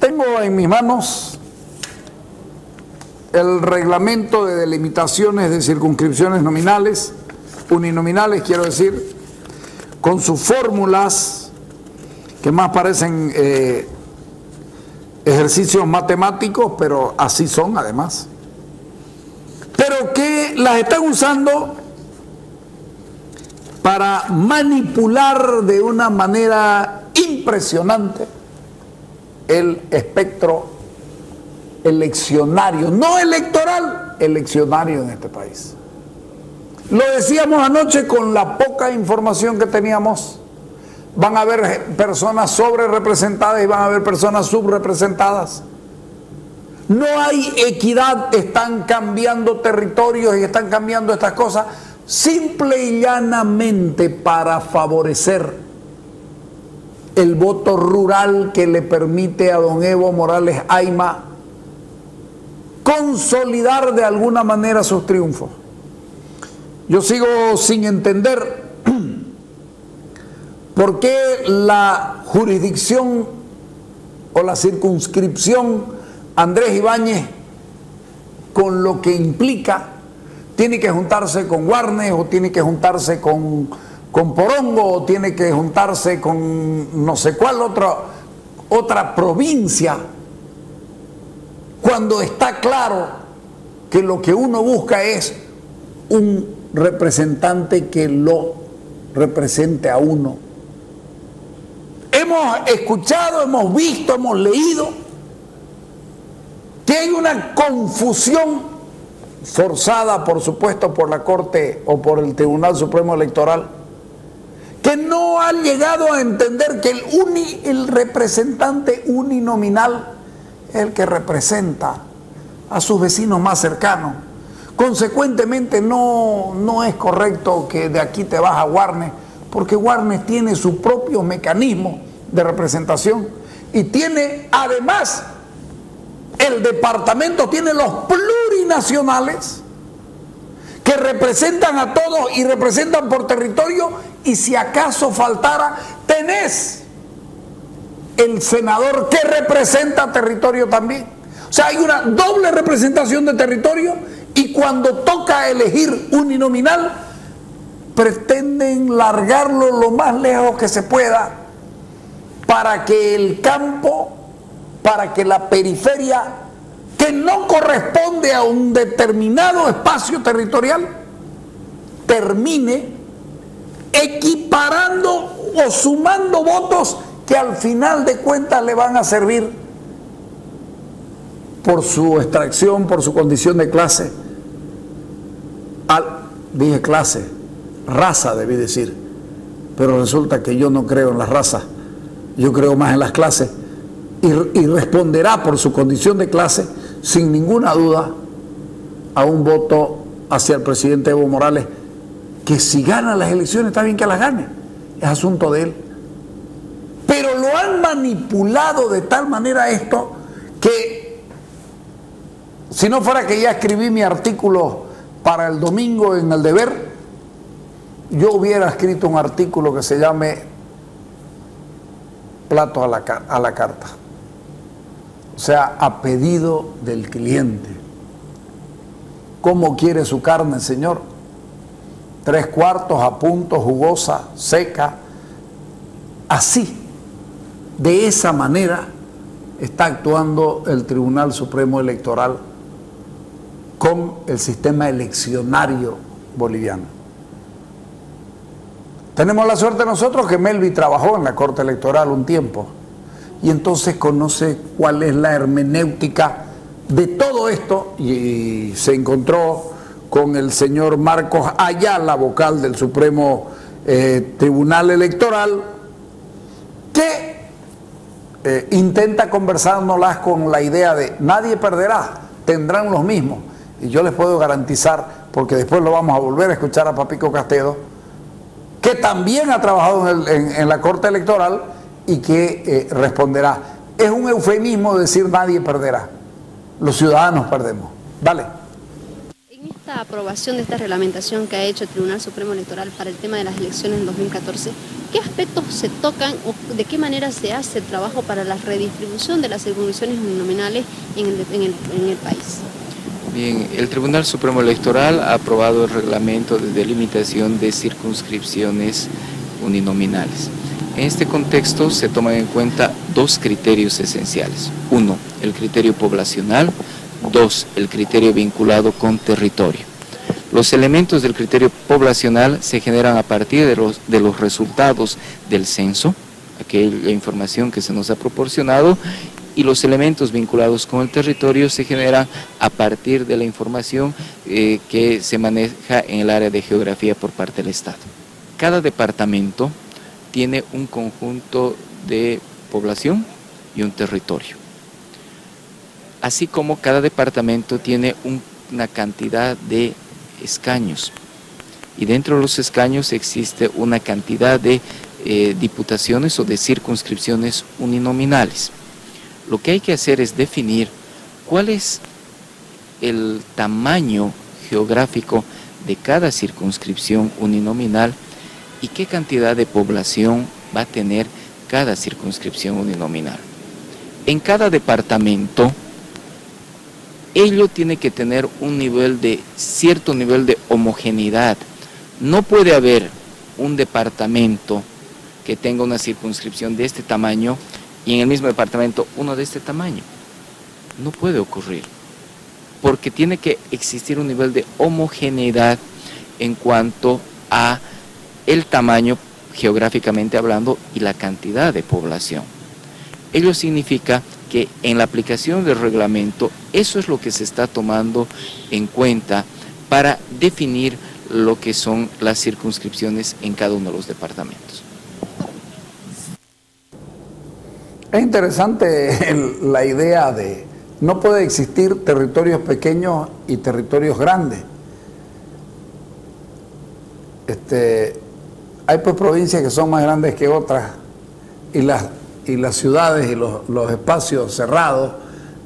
Tengo en mis manos el reglamento de delimitaciones de circunscripciones nominales, uninominales quiero decir, con sus fórmulas que más parecen ejercicios matemáticos, pero así son además, pero que las están usando para manipular de una manera impresionante el espectro eleccionario, no electoral, eleccionario en este país. Lo decíamos anoche, con la poca información que teníamos, van a haber personas sobre representadas y van a haber personas subrepresentadas. No hay equidad, están cambiando territorios y están cambiando estas cosas simple y llanamente para favorecer el voto rural que le permite a don Evo Morales Ayma consolidar de alguna manera sus triunfos. Yo sigo sin entender por qué la jurisdicción o la circunscripción Andrés Ibáñez, con lo que implica, tiene que juntarse con Guarnes o tiene que juntarse con Porongo o tiene que juntarse con no sé cuál otra provincia, cuando está claro que lo que uno busca es un representante que lo represente a uno. Hemos escuchado, hemos visto, hemos leído que hay una confusión forzada, por supuesto, por la Corte o por el Tribunal Supremo Electoral, que no han llegado a entender que el representante uninominal es el que representa a sus vecinos más cercanos. Consecuentemente no es correcto que de aquí te vas a Guarnes, porque Guarnes tiene su propio mecanismo de representación y tiene además, el departamento tiene los plurinacionales que representan a todos y representan por territorio, y si acaso faltara, tenés el senador que representa territorio también. O sea, hay una doble representación de territorio, y cuando toca elegir uninominal, pretenden largarlo lo más lejos que se pueda para que el campo, para que la periferia, que no corresponde a un determinado espacio territorial, termine equiparando o sumando votos que al final de cuentas le van a servir por su extracción, por su condición de clase, dije clase, raza debí decir, pero resulta que yo no creo en las razas, yo creo más en las clases, y responderá por su condición de clase, sin ninguna duda, a un voto hacia el presidente Evo Morales, que si gana las elecciones está bien que las gane, es asunto de él. Pero lo han manipulado de tal manera esto, que si no fuera que ya escribí mi artículo para el domingo en El Deber, yo hubiera escrito un artículo que se llame Plato a la carta. O sea, a pedido del cliente. ¿Cómo quiere su carne, señor? 3/4, a punto, jugosa, seca. Así, de esa manera, está actuando el Tribunal Supremo Electoral con el sistema eleccionario boliviano. Tenemos la suerte nosotros que Melvi trabajó en la Corte Electoral un tiempo y entonces conoce cuál es la hermenéutica de todo esto, y se encontró con el señor Marcos Ayala, vocal del Supremo Tribunal Electoral, que intenta conversárnoslas con la idea de nadie perderá, tendrán los mismos. Y yo les puedo garantizar, porque después lo vamos a volver a escuchar a Papico Castedo, que también ha trabajado en la Corte Electoral y que responderá. Es un eufemismo decir nadie perderá, los ciudadanos perdemos. Dale. esta aprobación de esta reglamentación que ha hecho el Tribunal Supremo Electoral para el tema de las elecciones en 2014, ¿qué aspectos se tocan o de qué manera se hace el trabajo para la redistribución de las circunscripciones uninominales en el país? Bien, el Tribunal Supremo Electoral ha aprobado el reglamento de delimitación de circunscripciones uninominales. En este contexto se toman en cuenta dos criterios esenciales. Uno, el criterio poblacional. Dos, el criterio vinculado con territorio. Los elementos del criterio poblacional se generan a partir de los resultados del censo, aquella información que se nos ha proporcionado, y los elementos vinculados con el territorio se generan a partir de la información que se maneja en el área de geografía por parte del Estado. Cada departamento tiene un conjunto de población y un territorio. Así como cada departamento tiene una cantidad de escaños. Y dentro de los escaños existe una cantidad de diputaciones o de circunscripciones uninominales. Lo que hay que hacer es definir cuál es el tamaño geográfico de cada circunscripción uninominal y qué cantidad de población va a tener cada circunscripción uninominal. En cada departamento, ello tiene que tener cierto nivel de homogeneidad. No puede haber un departamento que tenga una circunscripción de este tamaño y en el mismo departamento uno de este tamaño. No puede ocurrir, porque tiene que existir un nivel de homogeneidad en cuanto a el tamaño geográficamente hablando y la cantidad de población. Ello significa que en la aplicación del reglamento eso es lo que se está tomando en cuenta para definir lo que son las circunscripciones en cada uno de los departamentos. Es interesante la idea de no puede existir territorios pequeños y territorios grandes. Hay pues provincias que son más grandes que otras y las ciudades y los espacios cerrados,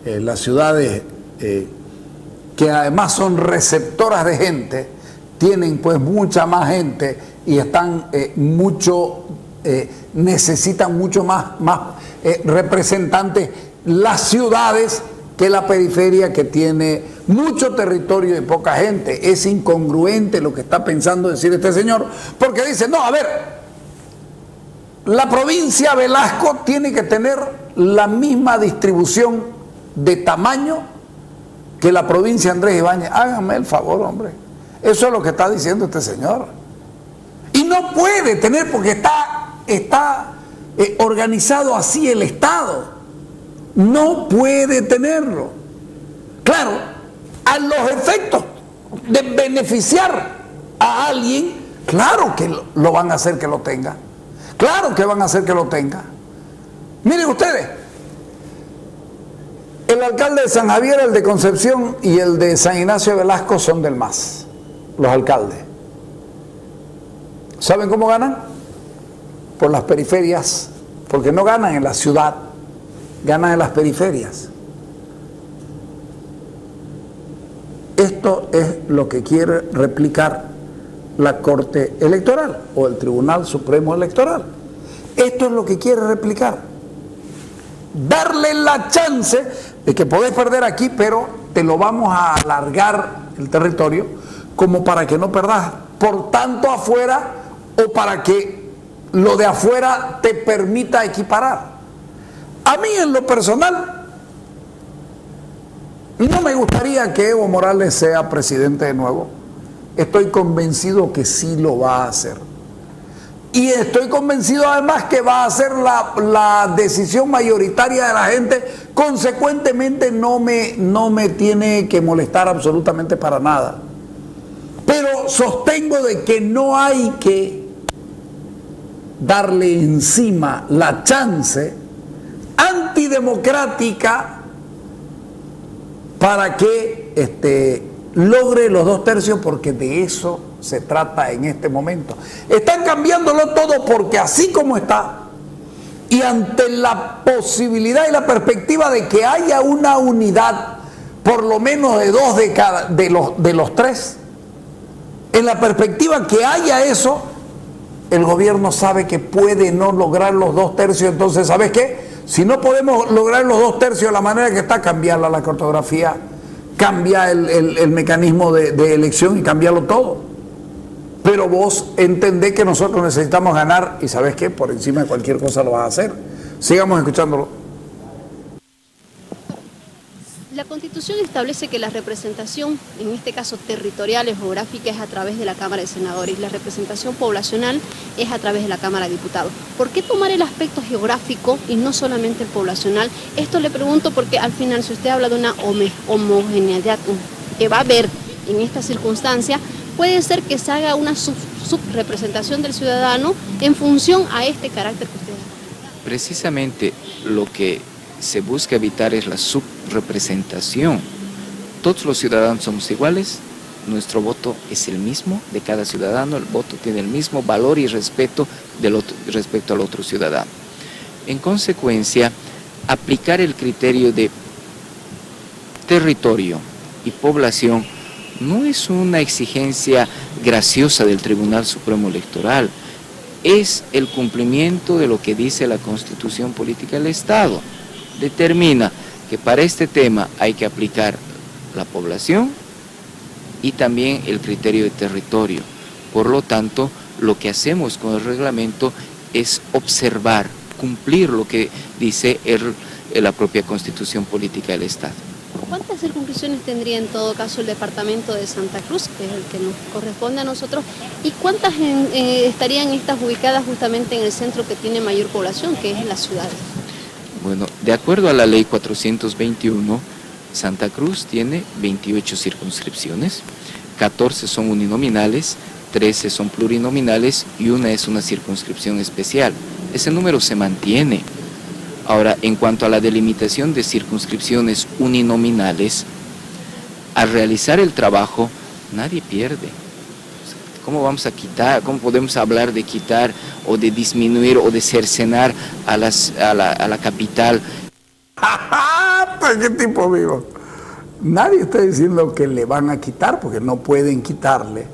las ciudades que además son receptoras de gente, tienen pues mucha más gente y están necesitan mucho más representantes las ciudades que la periferia, que tiene mucho territorio y poca gente. Es incongruente lo que está pensando decir este señor, porque dice, no, a ver, la provincia Velasco tiene que tener la misma distribución de tamaño que la provincia Andrés Ibáñez. Háganme el favor, hombre. Eso es lo que está diciendo este señor. Y no puede tener, porque está organizado así el Estado. No puede tenerlo. Claro, a los efectos de beneficiar a alguien, claro que lo van a hacer que lo tenga. Claro que van a hacer que lo tenga. Miren ustedes, el alcalde de San Javier, el de Concepción y el de San Ignacio de Velasco son del MAS, los alcaldes. ¿Saben cómo ganan? Por las periferias, porque no ganan en la ciudad, ganan en las periferias. Esto es lo que quiere replicar la Corte Electoral o el Tribunal Supremo Electoral. Esto es lo que quiere replicar. Darle la chance de que podés perder aquí, pero te lo vamos a alargar el territorio como para que no perdás por tanto afuera o para que lo de afuera te permita equiparar. A mí en lo personal no me gustaría que Evo Morales sea presidente de nuevo. Estoy convencido que sí lo va a hacer. Y estoy convencido además que va a ser la decisión mayoritaria de la gente. Consecuentemente no me tiene que molestar absolutamente para nada. Pero sostengo de que no hay que darle encima la chance antidemocrática para que logre los 2/3, porque de eso se trata en este momento. Están cambiándolo todo porque así como está, y ante la posibilidad y la perspectiva de que haya una unidad por lo menos de 2 de los 3. En la perspectiva que haya eso, el gobierno sabe que puede no lograr los 2/3, entonces, ¿sabes qué? Si no podemos lograr los 2/3 de la manera que está, cambiarla la cartografía, cambia el mecanismo de elección y cambiarlo todo. Pero vos entendés que nosotros necesitamos ganar y ¿sabes qué? Por encima de cualquier cosa lo vas a hacer. Sigamos escuchándolo. La Constitución establece que la representación, en este caso territorial y geográfica, es a través de la Cámara de Senadores y la representación poblacional es a través de la Cámara de Diputados. ¿Por qué tomar el aspecto geográfico y no solamente el poblacional? Esto le pregunto porque al final, si usted habla de una homogeneidad que va a haber en esta circunstancia, puede ser que se haga una subrepresentación del ciudadano en función a este carácter que usted da. Precisamente lo que se busca evitar es la subrepresentación. Todos los ciudadanos somos iguales, nuestro voto es el mismo de cada ciudadano, el voto tiene el mismo valor y respeto respecto al otro ciudadano. En consecuencia, aplicar el criterio de territorio y población no es una exigencia graciosa del Tribunal Supremo Electoral, es el cumplimiento de lo que dice la Constitución Política del Estado. Determina que para este tema hay que aplicar la población y también el criterio de territorio. Por lo tanto, lo que hacemos con el reglamento es observar, cumplir lo que dice la propia Constitución Política del Estado. ¿Cuántas circunscripciones tendría en todo caso el departamento de Santa Cruz, que es el que nos corresponde a nosotros, y cuántas estarían estas ubicadas justamente en el centro que tiene mayor población, que es en las ciudades? Bueno, de acuerdo a la ley 421, Santa Cruz tiene 28 circunscripciones, 14 son uninominales, 13 son plurinominales y una es una circunscripción especial. Ese número se mantiene. Ahora, en cuanto a la delimitación de circunscripciones uninominales, al realizar el trabajo, nadie pierde. ¿Cómo vamos a quitar, cómo podemos hablar de quitar o de disminuir o de cercenar a la capital? ¿Qué tipo vivo? Nadie está diciendo que le van a quitar, porque no pueden quitarle,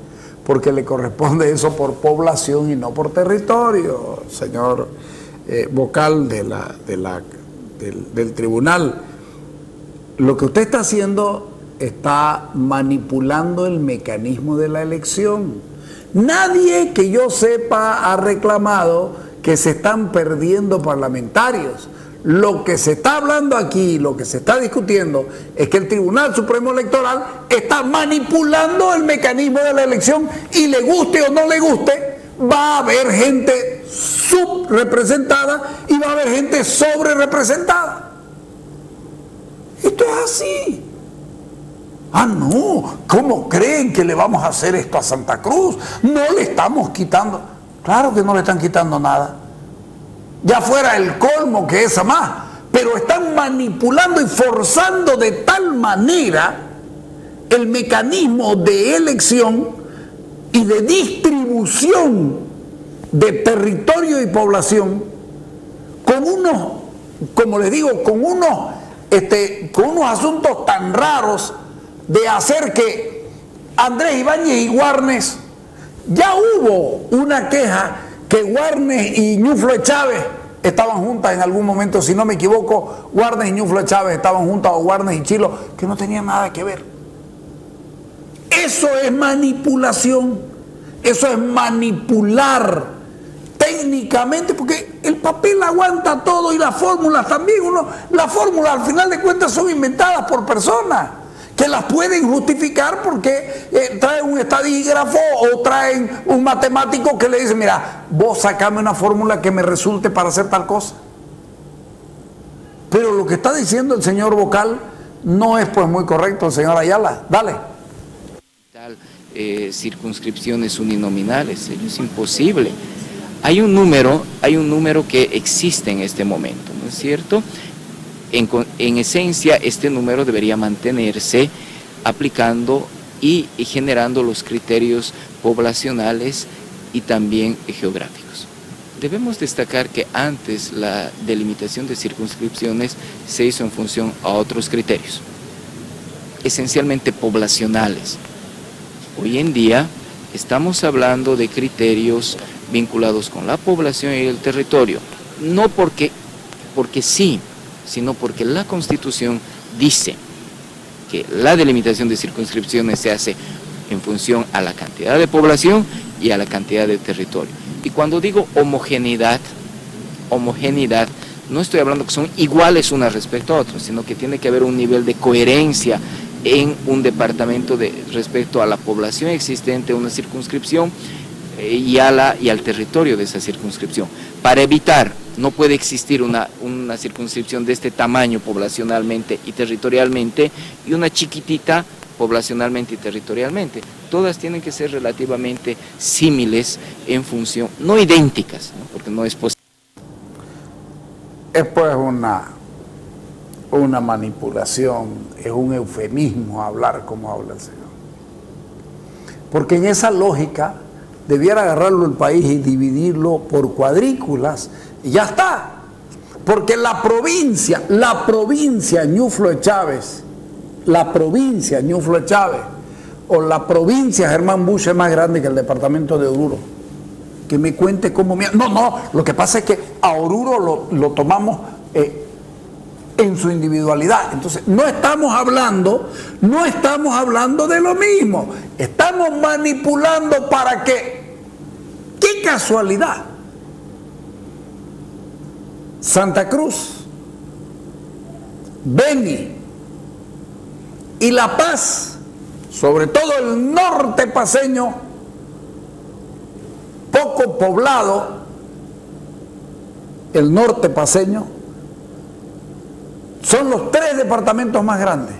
porque le corresponde eso por población y no por territorio, señor vocal del tribunal. Lo que usted está haciendo está manipulando el mecanismo de la elección. Nadie que yo sepa ha reclamado que se están perdiendo parlamentarios. Lo que se está hablando aquí, lo que se está discutiendo, es que el Tribunal Supremo Electoral está manipulando el mecanismo de la elección y le guste o no le guste, va a haber gente subrepresentada y va a haber gente sobrerepresentada. Esto es así. Ah, no, ¿cómo creen que le vamos a hacer esto a Santa Cruz? No le estamos quitando. Claro que no le están quitando nada. Ya fuera el colmo que esa más, pero están manipulando y forzando de tal manera el mecanismo de elección y de distribución de territorio y población con unos, como les digo, con unos asuntos tan raros de hacer que Andrés Ibáñez y Warnes, ya hubo una queja que Warnes y Ñuflo de Chávez estaban juntas en algún momento, si no me equivoco, Warnes y Ñuflo de Chávez estaban juntas, o Warnes y Chilo, que no tenían nada que ver. Eso es manipulación, eso es manipular técnicamente, porque el papel aguanta todo y las fórmulas también. Las fórmulas al final de cuentas son inventadas por personas que las pueden justificar porque traen un estadígrafo o traen un matemático que le dice, mira, vos sacame una fórmula que me resulte para hacer tal cosa. Pero lo que está diciendo el señor vocal no es pues muy correcto, el señor Ayala. Dale. Circunscripciones uninominales, es imposible. Hay un número que existe en este momento, ¿no es cierto? En esencia, este número debería mantenerse aplicando y generando los criterios poblacionales y también geográficos. Debemos destacar que antes la delimitación de circunscripciones se hizo en función a otros criterios. esencialmente poblacionales. Hoy en día estamos hablando de criterios vinculados con la población y el territorio, no porque sí, sino porque la Constitución dice que la delimitación de circunscripciones se hace en función a la cantidad de población y a la cantidad de territorio. Y cuando digo homogeneidad, no estoy hablando que son iguales unas respecto a otras, sino que tiene que haber un nivel de coherencia en un departamento respecto a la población existente, una circunscripción y al territorio de esa circunscripción. Para evitar, no puede existir una circunscripción de este tamaño poblacionalmente y territorialmente y una chiquitita poblacionalmente y territorialmente. Todas tienen que ser relativamente símiles en función, no idénticas, ¿no? Porque no es posible. Es pues una manipulación, es un eufemismo hablar como habla el Señor. Porque en esa lógica debiera agarrarlo el país y dividirlo por cuadrículas y ya está. Porque la provincia Ñuflo de Chávez, o la provincia Germán Bush es más grande que el departamento de Oruro. Que me cuente cómo... No, lo que pasa es que a Oruro lo tomamos en su individualidad. Entonces, no estamos hablando de lo mismo. Estamos manipulando para que... ¡Qué casualidad! Santa Cruz, Beni y La Paz, sobre todo el norte paceño, poco poblado, el norte paceño, son los 3 departamentos más grandes.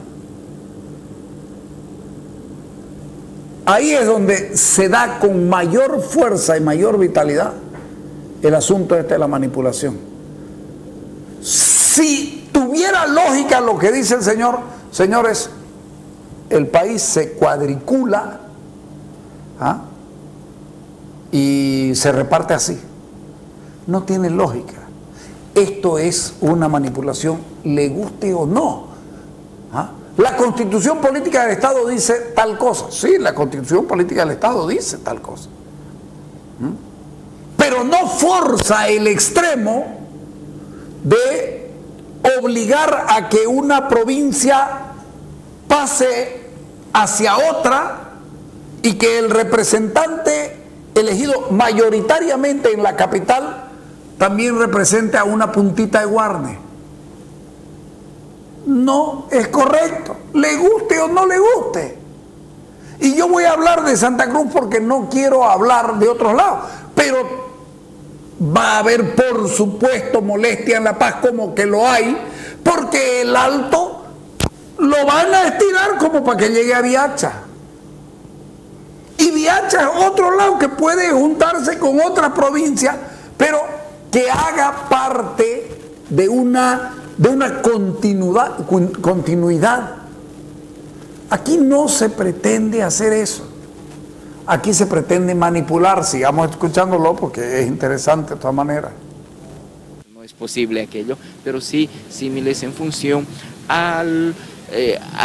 Ahí es donde se da con mayor fuerza y mayor vitalidad el asunto de la manipulación. Si tuviera lógica lo que dice el Señor, señores, el país se cuadricula y se reparte así. No tiene lógica. Esto es una manipulación, le guste o no. La Constitución Política del Estado dice tal cosa. Sí, la Constitución Política del Estado dice tal cosa. Pero no forza el extremo de obligar a que una provincia pase hacia otra y que el representante elegido mayoritariamente en la capital también represente a una puntita de Guarne. No es correcto, le guste o no le guste. Y yo voy a hablar de Santa Cruz porque no quiero hablar de otros lados, pero va a haber, por supuesto, molestia en La Paz, como que lo hay, porque el Alto lo van a estirar como para que llegue a Viacha. Y Viacha es otro lado que puede juntarse con otra provincia, pero que haga parte de una continuidad. Aquí no se pretende hacer eso. Aquí se pretende manipular. Sigamos escuchándolo porque es interesante de todas maneras. No es posible aquello, pero sí símiles en función a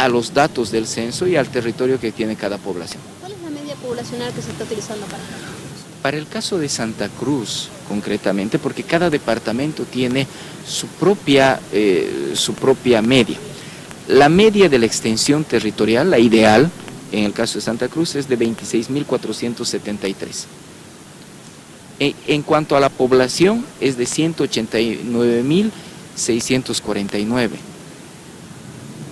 los datos del censo y al territorio que tiene cada población. ¿Cuál es la media poblacional que se está utilizando para Santa Cruz? Para el caso de Santa Cruz, concretamente, porque cada departamento tiene su propia media. La media de la extensión territorial, la ideal, en el caso de Santa Cruz, es de 26.473. En cuanto a la población, es de 189.649.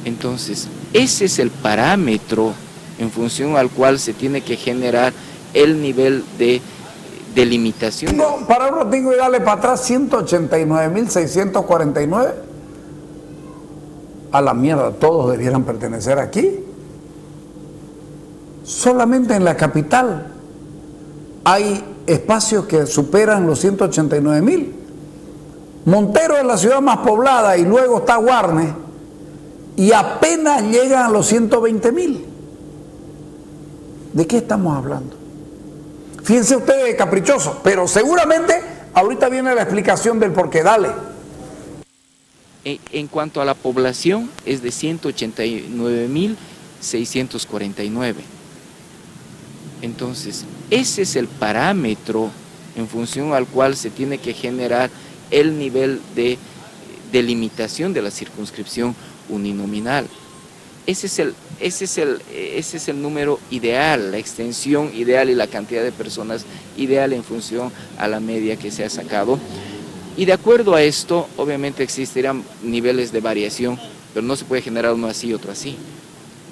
Entonces, ese es el parámetro en función al cual se tiene que generar el nivel de delimitación. No, para un ratingo y darle para atrás, 189.649. A la mierda, todos debieran pertenecer aquí. Solamente en la capital hay espacios que superan los 189.000. Montero es la ciudad más poblada y luego está Guarne y apenas llegan a los 120.000. ¿De qué estamos hablando? Fíjense ustedes, caprichosos, pero seguramente ahorita viene la explicación del por qué. Dale. En cuanto a la población, es de 189.649. 649. Entonces, ese es el parámetro en función al cual se tiene que generar el nivel de delimitación de la circunscripción uninominal. Ese es el número ideal, la extensión ideal y la cantidad de personas ideal en función a la media que se ha sacado. Y de acuerdo a esto, obviamente existirán niveles de variación, pero no se puede generar uno así y otro así.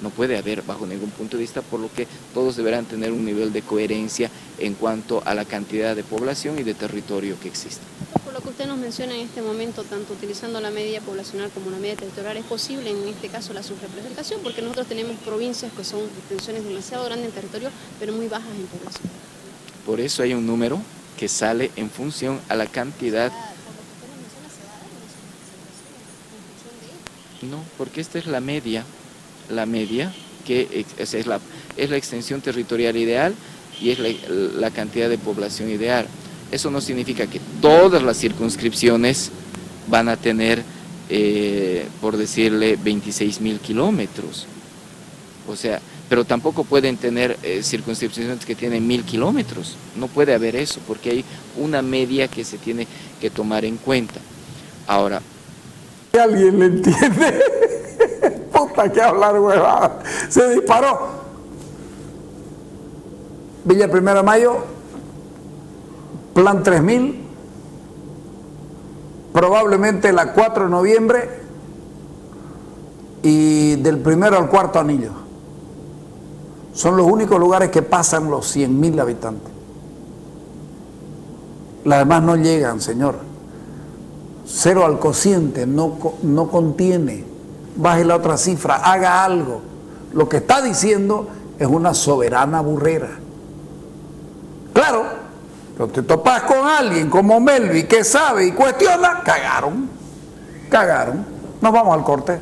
No puede haber bajo ningún punto de vista, por lo que todos deberán tener un nivel de coherencia en cuanto a la cantidad de población y de territorio que existe. Por lo que usted nos menciona en este momento, tanto utilizando la media poblacional como la media territorial, es posible en este caso la subrepresentación, porque nosotros tenemos provincias que son extensiones demasiado grandes en territorio, pero muy bajas en población. Por eso hay un número que sale en función a la cantidad. No, porque esta es la media que es la extensión territorial ideal y es la cantidad de población ideal. Eso no significa que todas las circunscripciones van a tener, por decirle, 26.000 kilómetros. O sea, pero tampoco pueden tener circunscripciones que tienen 1.000 kilómetros. No puede haber eso, porque hay una media que se tiene que tomar en cuenta. Ahora, ¿alguien le entiende? Puta que hablar huevada. Se disparó. Villa 1 de Mayo, Plan 3000, probablemente la 4 de noviembre y del 1 al 4 anillo. Son los únicos lugares que pasan los 100.000 habitantes. Las demás no llegan, señor. Cero al cociente, no contiene. Baje la otra cifra, haga algo. Lo que está diciendo es una soberana burrera. Claro, pero te topas con alguien como Melvi que sabe y cuestiona, cagaron. Nos vamos al corte.